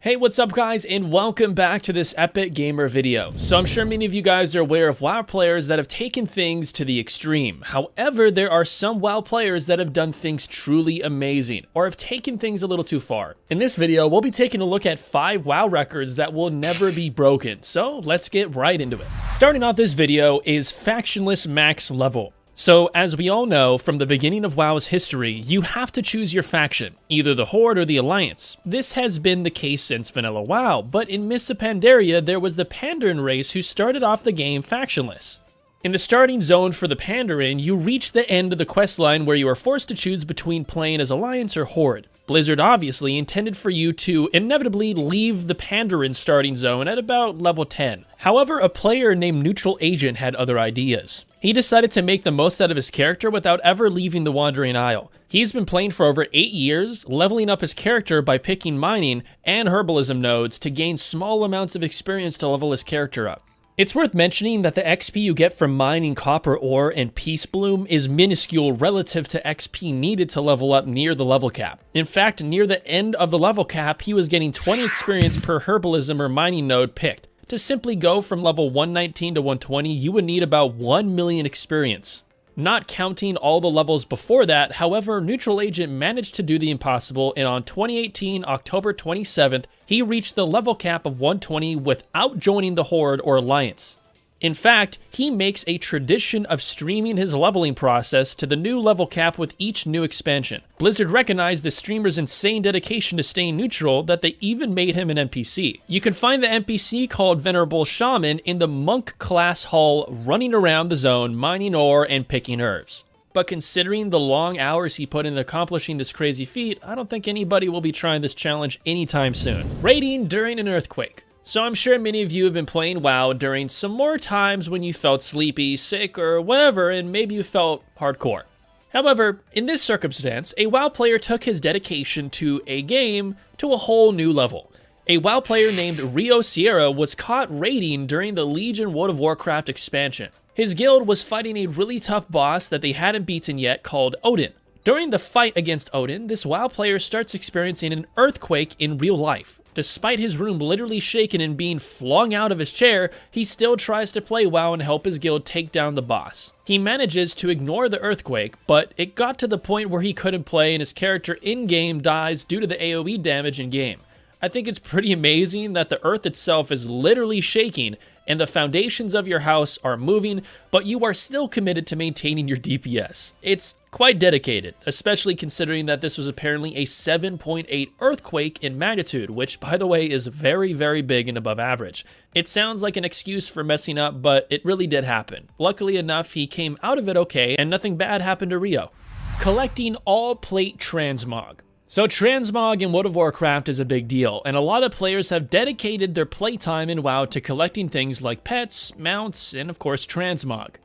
Hey, what's up guys, and welcome back to this epic gamer video. So I'm sure many of you guys are aware of WoW players that have taken things to the extreme. However, there are some WoW players that have done things truly amazing, or have taken things a little too far. In this video, we'll be taking a look at 5 WoW records that will never be broken, so let's get right into it. Starting off this video is Factionless Max Level. So, as we all know, from the beginning of WoW's history, you have to choose your faction, either the Horde or the Alliance. This has been the case since Vanilla WoW, but in Mists of Pandaria, there was the Pandaren race who started off the game factionless. In the starting zone for the Pandaren, you reach the end of the questline where you are forced to choose between playing as Alliance or Horde. Blizzard obviously intended for you to inevitably leave the Pandaren starting zone at about level 10. However, a player named Neutral Agent had other ideas. He decided to make the most out of his character without ever leaving the Wandering Isle. He's been playing for over 8 years, leveling up his character by picking mining and herbalism nodes to gain small amounts of experience to level his character up. It's worth mentioning that the XP you get from mining copper ore and Peace Bloom is minuscule relative to XP needed to level up near the level cap. In fact, near the end of the level cap, he was getting 20 experience per herbalism or mining node picked. To simply go from level 119 to 120, you would need about 1 million experience. Not counting all the levels before that, however, Neutral Agent managed to do the impossible, and on 2018, October 27th, he reached the level cap of 120 without joining the Horde or Alliance. In fact, he makes a tradition of streaming his leveling process to the new level cap with each new expansion. Blizzard recognized the streamer's insane dedication to staying neutral that they even made him an NPC. You can find the NPC called Venerable Shaman in the Monk class hall running around the zone, mining ore and picking herbs. But considering the long hours he put into accomplishing this crazy feat, I don't think anybody will be trying this challenge anytime soon. Raiding during an earthquake. So I'm sure many of you have been playing WoW during some more times when you felt sleepy, sick, or whatever, and maybe you felt hardcore. However, in this circumstance, a WoW player took his dedication to a game to a whole new level. A WoW player named Rio Sierra was caught raiding during the Legion World of Warcraft expansion. His guild was fighting a really tough boss that they hadn't beaten yet called Odin. During the fight against Odin, this WoW player starts experiencing an earthquake in real life. Despite his room literally shaken and being flung out of his chair, he still tries to play WoW and help his guild take down the boss. He manages to ignore the earthquake, but it got to the point where he couldn't play and his character in-game dies due to the AoE damage in-game. I think it's pretty amazing that the earth itself is literally shaking and the foundations of your house are moving, but you are still committed to maintaining your DPS. It's quite dedicated, especially considering that this was apparently a 7.8 earthquake in magnitude, which by the way is very, very big and above average. It sounds like an excuse for messing up, but it really did happen. Luckily enough, he came out of it okay, and nothing bad happened to Rio. Collecting all plate transmog. So transmog in World of Warcraft is a big deal, and a lot of players have dedicated their playtime in WoW to collecting things like pets, mounts, and of course transmog.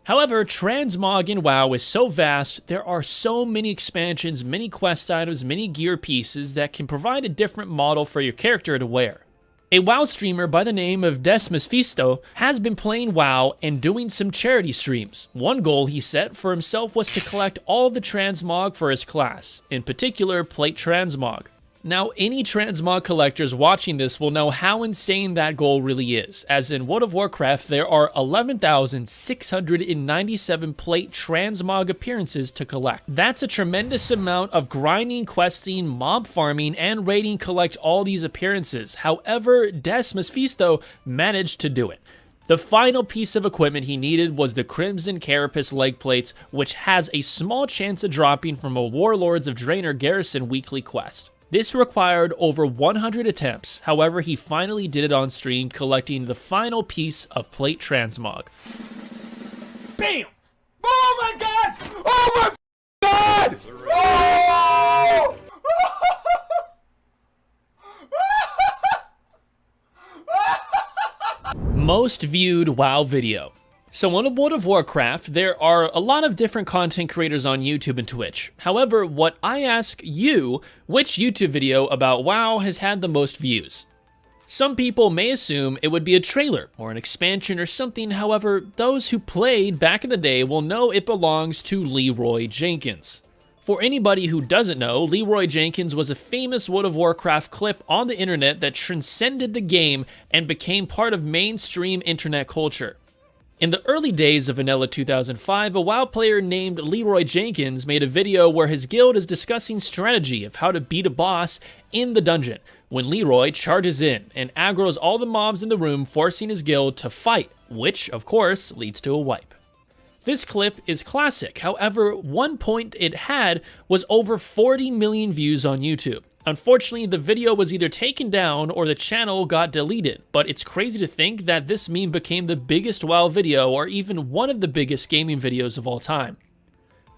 However, transmog in WoW is so vast, there are so many expansions, many quest items, many gear pieces that can provide a different model for your character to wear. A WoW streamer by the name of Desmosfisto has been playing WoW and doing some charity streams. One goal he set for himself was to collect all the transmog for his class, in particular plate transmog. Now, any transmog collectors watching this will know how insane that goal really is, as in World of Warcraft there are 11,697 plate transmog appearances to collect. That's a tremendous amount of grinding, questing, mob farming, and raiding collect all these appearances. However, Desmosfisto managed to do it. The final piece of equipment he needed was the Crimson Carapace leg plates, which has a small chance of dropping from a Warlords of Draenor garrison weekly quest. This required over 100 attempts, however he finally did it on stream, collecting the final piece of plate transmog. BAM! Oh my god! Oh my god! Oh! Most viewed WoW video. So in World of Warcraft, there are a lot of different content creators on YouTube and Twitch. However, what I ask you, which YouTube video about WoW has had the most views? Some people may assume it would be a trailer or an expansion or something, however, those who played back in the day will know it belongs to Leroy Jenkins. For anybody who doesn't know, Leroy Jenkins was a famous World of Warcraft clip on the internet that transcended the game and became part of mainstream internet culture. In the early days of Vanilla 2005, a WoW player named Leroy Jenkins made a video where his guild is discussing strategy of how to beat a boss in the dungeon, when Leroy charges in and aggroes all the mobs in the room, forcing his guild to fight, which, of course, leads to a wipe. This clip is classic, however, one point it had was over 40 million views on YouTube. Unfortunately, the video was either taken down or the channel got deleted, but it's crazy to think that this meme became the biggest WoW video or even one of the biggest gaming videos of all time.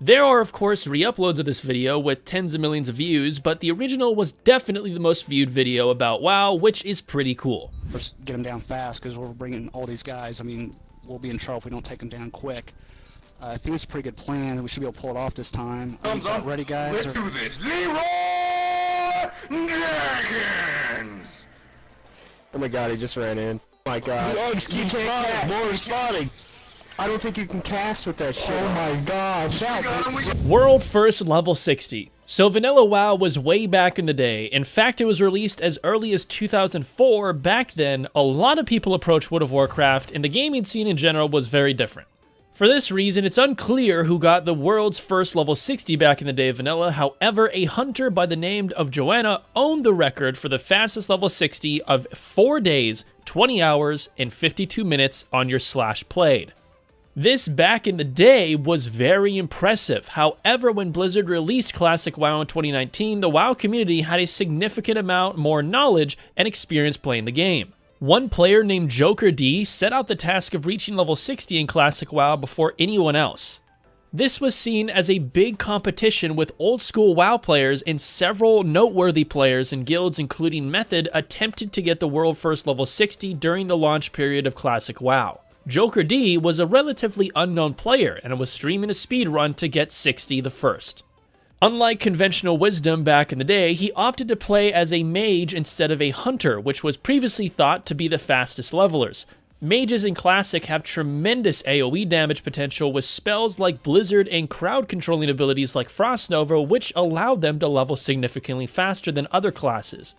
There are, of course, re-uploads of this video with tens of millions of views, but the original was definitely the most viewed video about WoW, which is pretty cool. Let's get them down fast because we're bringing all these guys. I mean, we'll be in trouble if we don't take them down quick. I think it's a pretty good plan. We should be able to pull it off this time. Thumbs up. Ready, guys? Let's do this. Leroy Jenkins! Oh my god, he just ran in. Oh my god. The eggs keep spawning. More spawning. I don't think you can cast with that shit. Oh my god. World first level 60. So Vanilla WoW was way back in the day. In fact, it was released as early as 2004. Back then, a lot of people approached World of Warcraft, and the gaming scene in general was very different. For this reason, it's unclear who got the world's first level 60 back in the day of Vanilla. However, a hunter by the name of Joanna owned the record for the fastest level 60 of 4 days, 20 hours, and 52 minutes on your /played. This back in the day was very impressive. However, when Blizzard released Classic WoW in 2019, the WoW community had a significant amount more knowledge and experience playing the game. One player named Joker D set out the task of reaching level 60 in Classic WoW before anyone else. This was seen as a big competition with old school WoW players, and several noteworthy players and guilds including Method attempted to get the world first level 60 during the launch period of Classic WoW. Joker D was a relatively unknown player and was streaming a speedrun to get 60 the first. Unlike conventional wisdom back in the day, he opted to play as a mage instead of a hunter, which was previously thought to be the fastest levelers. Mages in Classic have tremendous AoE damage potential with spells like Blizzard and crowd controlling abilities like Frost Nova, which allowed them to level significantly faster than other classes.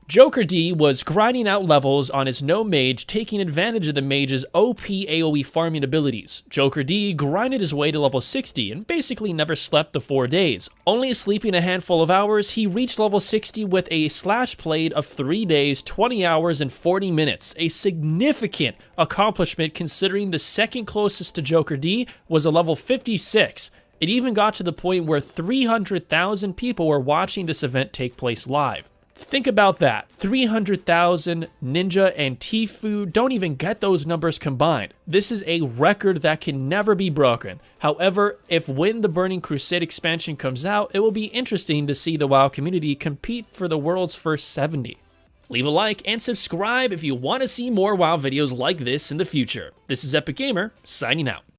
Joker D was grinding out levels on his no mage, taking advantage of the mage's OP AoE farming abilities. Joker D grinded his way to level 60 and basically never slept the 4 days. Only sleeping a handful of hours, he reached level 60 with a /played of 3 days, 20 hours, and 40 minutes. A significant accomplishment considering the second closest to Joker D was a level 56. It even got to the point where 300,000 people were watching this event take place live. Think about that. 300,000, Ninja and Tfue don't even get those numbers combined. This is a record that can never be broken. However, when the Burning Crusade expansion comes out, it will be interesting to see the WoW community compete for the world's first 70. Leave a like and subscribe if you want to see more WoW videos like this in the future. This is Epic Gamer, signing out.